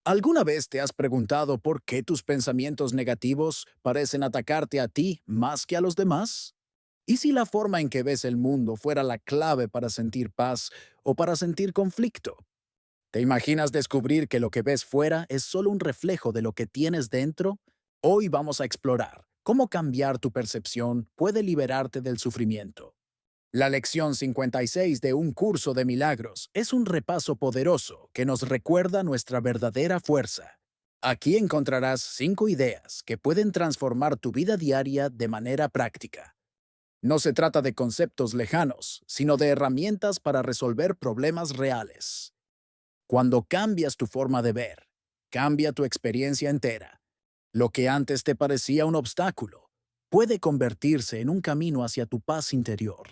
¿Alguna vez te has preguntado por qué tus pensamientos negativos parecen atacarte a ti más que a los demás? ¿Y si la forma en que ves el mundo fuera la clave para sentir paz o para sentir conflicto? ¿Te imaginas descubrir que lo que ves fuera es solo un reflejo de lo que tienes dentro? Hoy vamos a explorar cómo cambiar tu percepción puede liberarte del sufrimiento. La lección 56 de Un Curso de Milagros es un repaso poderoso que nos recuerda nuestra verdadera fuerza. Aquí encontrarás 5 ideas que pueden transformar tu vida diaria de manera práctica. No se trata de conceptos lejanos, sino de herramientas para resolver problemas reales. Cuando cambias tu forma de ver, cambia tu experiencia entera. Lo que antes te parecía un obstáculo puede convertirse en un camino hacia tu paz interior.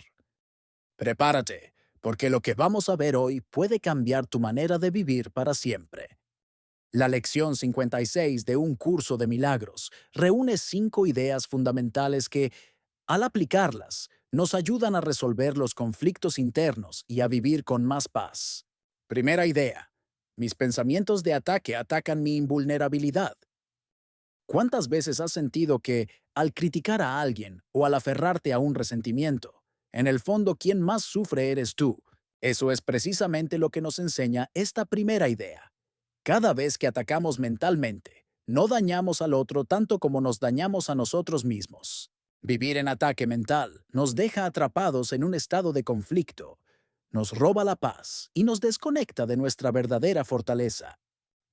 Prepárate, porque lo que vamos a ver hoy puede cambiar tu manera de vivir para siempre. La lección 56 de Un Curso de Milagros reúne 5 ideas fundamentales que, al aplicarlas, nos ayudan a resolver los conflictos internos y a vivir con más paz. Primera idea. Mis pensamientos de ataque atacan mi invulnerabilidad. ¿Cuántas veces has sentido que, al criticar a alguien o al aferrarte a un resentimiento, en el fondo quien más sufre eres tú? Eso es precisamente lo que nos enseña esta primera idea. Cada vez que atacamos mentalmente, no dañamos al otro tanto como nos dañamos a nosotros mismos. Vivir en ataque mental nos deja atrapados en un estado de conflicto, nos roba la paz y nos desconecta de nuestra verdadera fortaleza.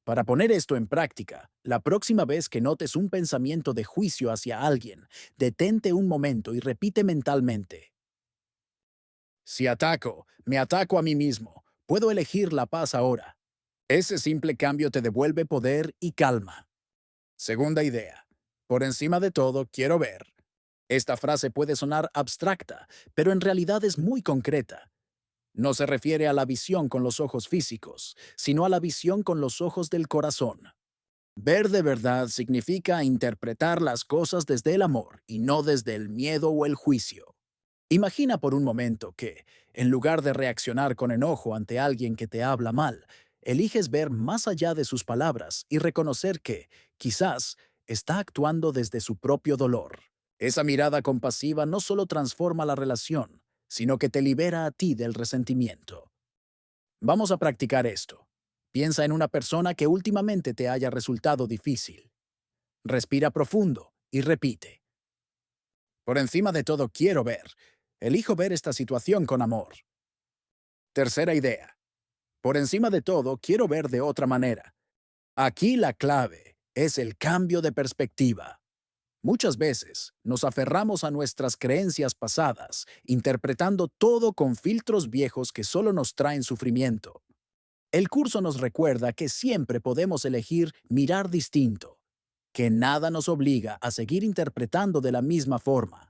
Para poner esto en práctica, la próxima vez que notes un pensamiento de juicio hacia alguien, detente un momento y repite mentalmente: si ataco, me ataco a mí mismo. Puedo elegir la paz ahora. Ese simple cambio te devuelve poder y calma. Segunda idea. Por encima de todo, quiero ver. Esta frase puede sonar abstracta, pero en realidad es muy concreta. No se refiere a la visión con los ojos físicos, sino a la visión con los ojos del corazón. Ver de verdad significa interpretar las cosas desde el amor y no desde el miedo o el juicio. Imagina por un momento que, en lugar de reaccionar con enojo ante alguien que te habla mal, eliges ver más allá de sus palabras y reconocer que, quizás, está actuando desde su propio dolor. Esa mirada compasiva no solo transforma la relación, sino que te libera a ti del resentimiento. Vamos a practicar esto. Piensa en una persona que últimamente te haya resultado difícil. Respira profundo y repite: por encima de todo quiero ver. Elijo ver esta situación con amor. Tercera idea. Por encima de todo quiero ver de otra manera. Aquí la clave es el cambio de perspectiva. Muchas veces nos aferramos a nuestras creencias pasadas, interpretando todo con filtros viejos que solo nos traen sufrimiento. El curso nos recuerda que siempre podemos elegir mirar distinto, que nada nos obliga a seguir interpretando de la misma forma.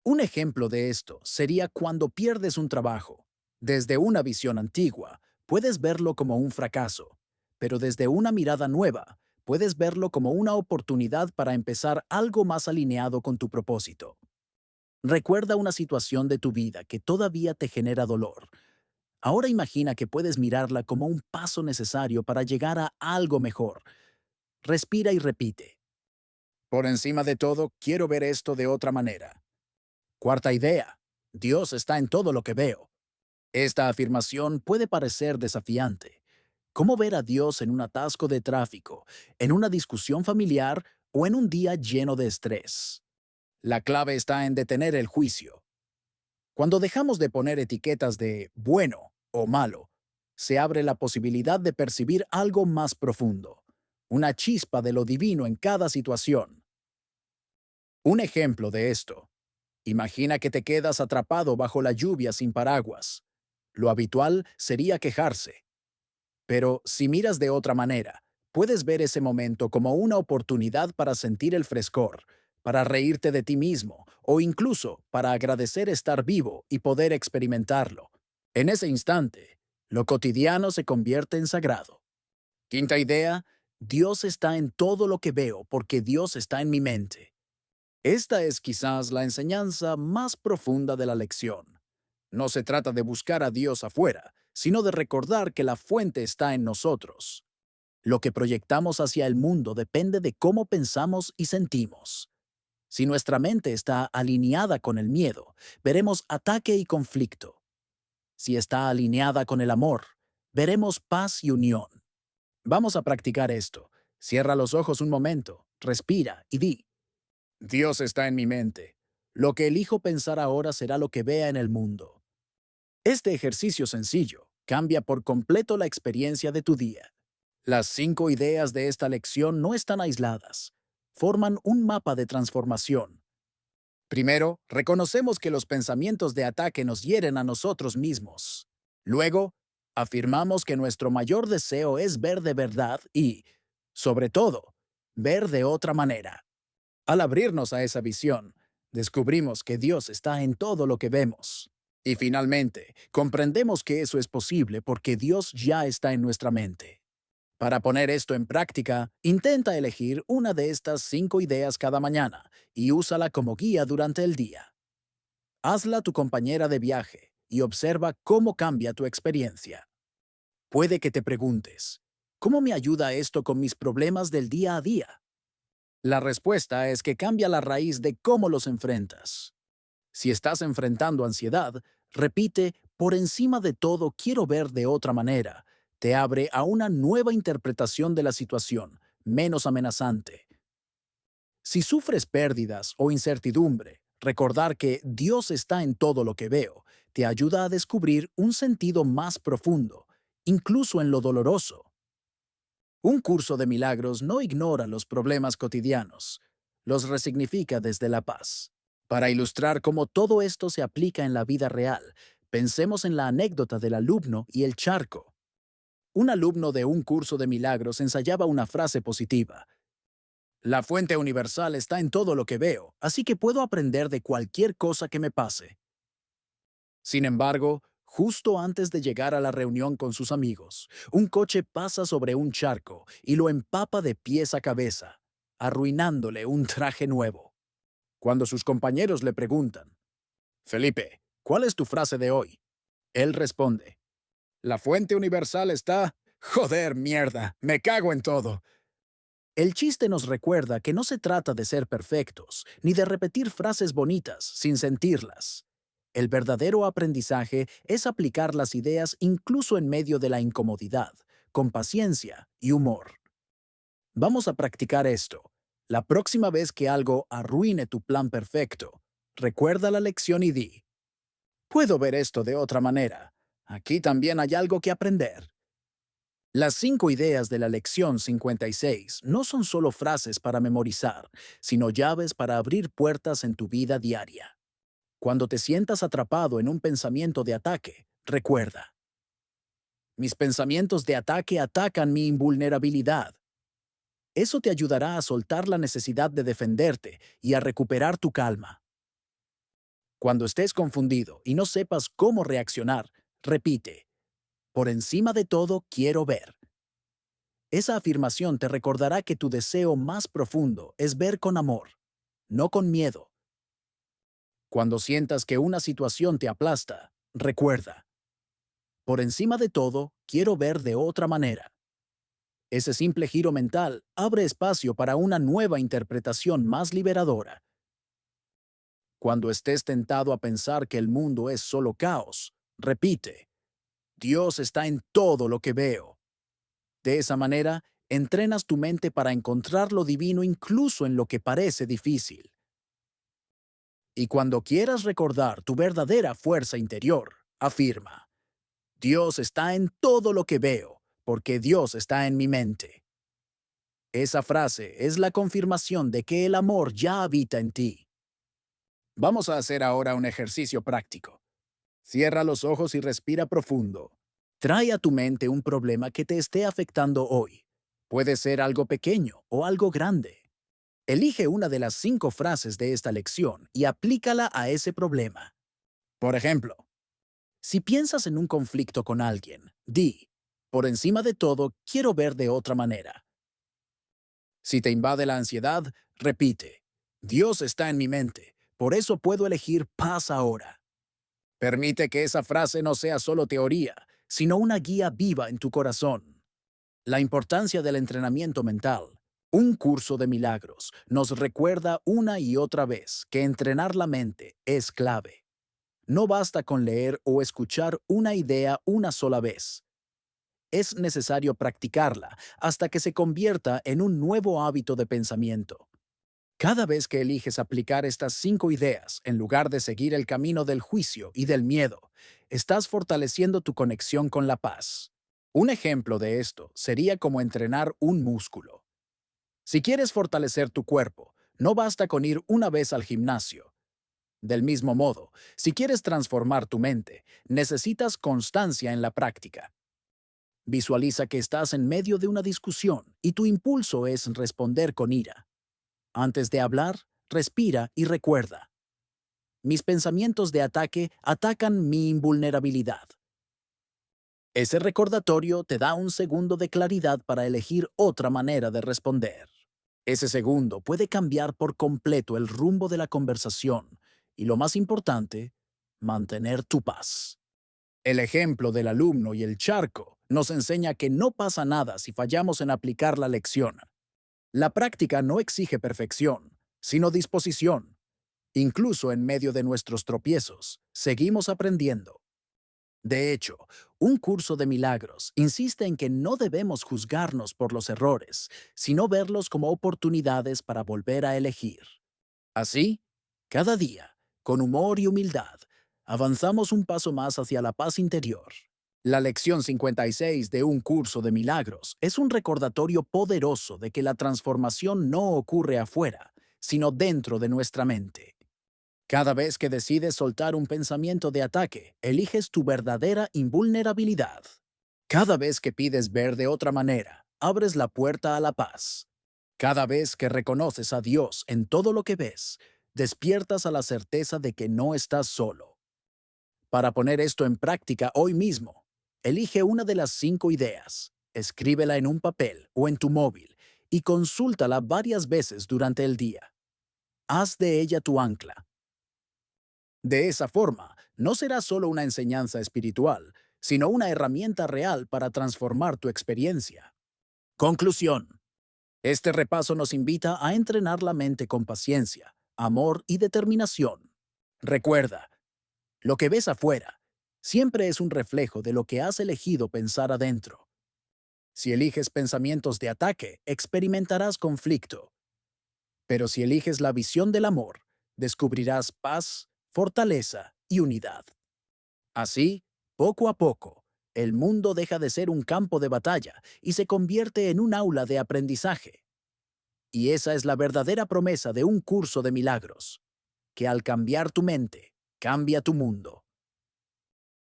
Un ejemplo de esto sería cuando pierdes un trabajo. Desde una visión antigua, puedes verlo como un fracaso, pero desde una mirada nueva, puedes verlo como una oportunidad para empezar algo más alineado con tu propósito. Recuerda una situación de tu vida que todavía te genera dolor. Ahora imagina que puedes mirarla como un paso necesario para llegar a algo mejor. Respira y repite: por encima de todo, quiero ver esto de otra manera. Cuarta idea. Dios está en todo lo que veo. Esta afirmación puede parecer desafiante. ¿Cómo ver a Dios en un atasco de tráfico, en una discusión familiar o en un día lleno de estrés? La clave está en detener el juicio. Cuando dejamos de poner etiquetas de bueno o malo, se abre la posibilidad de percibir algo más profundo, una chispa de lo divino en cada situación. Un ejemplo de esto: imagina que te quedas atrapado bajo la lluvia sin paraguas. Lo habitual sería quejarse. Pero si miras de otra manera, puedes ver ese momento como una oportunidad para sentir el frescor, para reírte de ti mismo o incluso para agradecer estar vivo y poder experimentarlo. En ese instante, lo cotidiano se convierte en sagrado. Quinta idea: Dios está en todo lo que veo porque Dios está en mi mente. Esta es quizás la enseñanza más profunda de la lección. No se trata de buscar a Dios afuera, sino de recordar que la fuente está en nosotros. Lo que proyectamos hacia el mundo depende de cómo pensamos y sentimos. Si nuestra mente está alineada con el miedo, veremos ataque y conflicto. Si está alineada con el amor, veremos paz y unión. Vamos a practicar esto. Cierra los ojos un momento, respira y di: Dios está en mi mente. Lo que elijo pensar ahora será lo que vea en el mundo. Este ejercicio sencillo cambia por completo la experiencia de tu día. Las 5 ideas de esta lección no están aisladas. Forman un mapa de transformación. Primero, reconocemos que los pensamientos de ataque nos hieren a nosotros mismos. Luego, afirmamos que nuestro mayor deseo es ver de verdad y, sobre todo, ver de otra manera. Al abrirnos a esa visión, descubrimos que Dios está en todo lo que vemos. Y finalmente, comprendemos que eso es posible porque Dios ya está en nuestra mente. Para poner esto en práctica, intenta elegir una de estas 5 ideas cada mañana y úsala como guía durante el día. Hazla tu compañera de viaje y observa cómo cambia tu experiencia. Puede que te preguntes, ¿cómo me ayuda esto con mis problemas del día a día? La respuesta es que cambia la raíz de cómo los enfrentas. Si estás enfrentando ansiedad, repite: por encima de todo quiero ver de otra manera. Te abre a una nueva interpretación de la situación, menos amenazante. Si sufres pérdidas o incertidumbre, recordar que Dios está en todo lo que veo te ayuda a descubrir un sentido más profundo, incluso en lo doloroso. Un curso de milagros no ignora los problemas cotidianos, los resignifica desde la paz. Para ilustrar cómo todo esto se aplica en la vida real, pensemos en la anécdota del alumno y el charco. Un alumno de un curso de milagros ensayaba una frase positiva: La fuente universal está en todo lo que veo, así que puedo aprender de cualquier cosa que me pase. Sin embargo, justo antes de llegar a la reunión con sus amigos, un coche pasa sobre un charco y lo empapa de pies a cabeza, arruinándole un traje nuevo. Cuando sus compañeros le preguntan: Felipe, ¿cuál es tu frase de hoy? Él responde: La fuente universal está... Joder, mierda, me cago en todo. El chiste nos recuerda que no se trata de ser perfectos, ni de repetir frases bonitas sin sentirlas. El verdadero aprendizaje es aplicar las ideas incluso en medio de la incomodidad, con paciencia y humor. Vamos a practicar esto. La próxima vez que algo arruine tu plan perfecto, recuerda la lección y di: Puedo ver esto de otra manera. Aquí también hay algo que aprender. Las 5 ideas de la lección 56 no son solo frases para memorizar, sino llaves para abrir puertas en tu vida diaria. Cuando te sientas atrapado en un pensamiento de ataque, recuerda: Mis pensamientos de ataque atacan mi invulnerabilidad. Eso te ayudará a soltar la necesidad de defenderte y a recuperar tu calma. Cuando estés confundido y no sepas cómo reaccionar, repite: Por encima de todo quiero ver. Esa afirmación te recordará que tu deseo más profundo es ver con amor, no con miedo. Cuando sientas que una situación te aplasta, recuerda: Por encima de todo quiero ver de otra manera. Ese simple giro mental abre espacio para una nueva interpretación más liberadora. Cuando estés tentado a pensar que el mundo es solo caos, repite: Dios está en todo lo que veo. De esa manera, entrenas tu mente para encontrar lo divino incluso en lo que parece difícil. Y cuando quieras recordar tu verdadera fuerza interior, afirma: Dios está en todo lo que veo, porque Dios está en mi mente. Esa frase es la confirmación de que el amor ya habita en ti. Vamos a hacer ahora un ejercicio práctico. Cierra los ojos y respira profundo. Trae a tu mente un problema que te esté afectando hoy. Puede ser algo pequeño o algo grande. Elige una de las 5 frases de esta lección y aplícala a ese problema. Por ejemplo, si piensas en un conflicto con alguien, di: Por encima de todo, quiero ver de otra manera. Si te invade la ansiedad, repite: Dios está en mi mente, por eso puedo elegir paz ahora. Permite que esa frase no sea solo teoría, sino una guía viva en tu corazón. La importancia del entrenamiento mental. Un curso de milagros nos recuerda una y otra vez que entrenar la mente es clave. No basta con leer o escuchar una idea una sola vez. Es necesario practicarla hasta que se convierta en un nuevo hábito de pensamiento. Cada vez que eliges aplicar estas 5 ideas en lugar de seguir el camino del juicio y del miedo, estás fortaleciendo tu conexión con la paz. Un ejemplo de esto sería como entrenar un músculo. Si quieres fortalecer tu cuerpo, no basta con ir una vez al gimnasio. Del mismo modo, si quieres transformar tu mente, necesitas constancia en la práctica. Visualiza que estás en medio de una discusión y tu impulso es responder con ira. Antes de hablar, respira y recuerda. Mis pensamientos de ataque atacan mi invulnerabilidad. Ese recordatorio te da un segundo de claridad para elegir otra manera de responder. Ese segundo puede cambiar por completo el rumbo de la conversación y, lo más importante, mantener tu paz. El ejemplo del alumno y el charco nos enseña que no pasa nada si fallamos en aplicar la lección. La práctica no exige perfección, sino disposición. Incluso en medio de nuestros tropiezos, seguimos aprendiendo. De hecho, un curso de milagros insiste en que no debemos juzgarnos por los errores, sino verlos como oportunidades para volver a elegir. Así, cada día, con humor y humildad, avanzamos un paso más hacia la paz interior. La lección 56 de un curso de milagros es un recordatorio poderoso de que la transformación no ocurre afuera, sino dentro de nuestra mente. Cada vez que decides soltar un pensamiento de ataque, eliges tu verdadera invulnerabilidad. Cada vez que pides ver de otra manera, abres la puerta a la paz. Cada vez que reconoces a Dios en todo lo que ves, despiertas a la certeza de que no estás solo. Para poner esto en práctica hoy mismo, elige una de las 5 ideas, escríbela en un papel o en tu móvil y consúltala varias veces durante el día. Haz de ella tu ancla. De esa forma, no será solo una enseñanza espiritual, sino una herramienta real para transformar tu experiencia. Conclusión. Este repaso nos invita a entrenar la mente con paciencia, amor y determinación. Recuerda, lo que ves afuera siempre es un reflejo de lo que has elegido pensar adentro. Si eliges pensamientos de ataque, experimentarás conflicto. Pero si eliges la visión del amor, descubrirás paz, fortaleza y unidad. Así, poco a poco, el mundo deja de ser un campo de batalla y se convierte en un aula de aprendizaje. Y esa es la verdadera promesa de un curso de milagros, que al cambiar tu mente, cambia tu mundo.